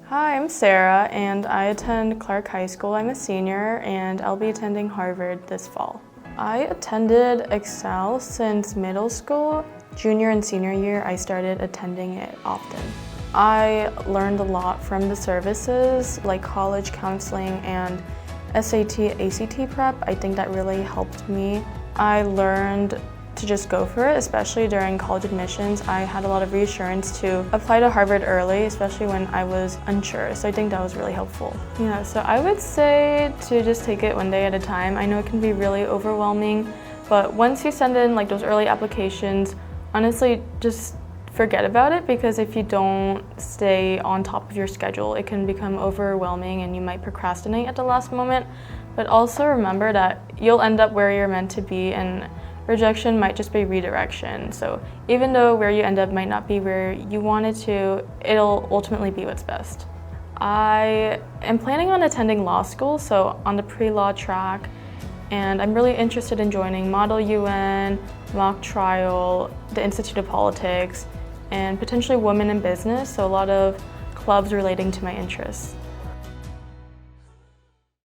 Hi, I'm Sarah, and I attend Clark High School. I'm a senior, and I'll be attending Harvard this fall. I attended Excel since middle school. Junior and senior year, I started attending it often. I learned a lot from the services, like college counseling and SAT, ACT prep. I think that really helped me. I learned to just go for it, especially during college admissions. I had a lot of reassurance to apply to Harvard early, especially when I was unsure, so I think that was really helpful. Yeah, so I would say to just take it one day at a time. I know it can be really overwhelming, but once you send in those early applications, honestly, just forget about it, because if you don't stay on top of your schedule, it can become overwhelming and you might procrastinate at the last moment. But also remember that you'll end up where you're meant to be, and rejection might just be redirection. So even though where you end up might not be where you wanted to, it'll ultimately be what's best. I am planning on attending law school, so on the pre-law track, and I'm really interested in joining Model UN, mock trial, the Institute of Politics, and potentially women in business, so a lot of clubs relating to my interests.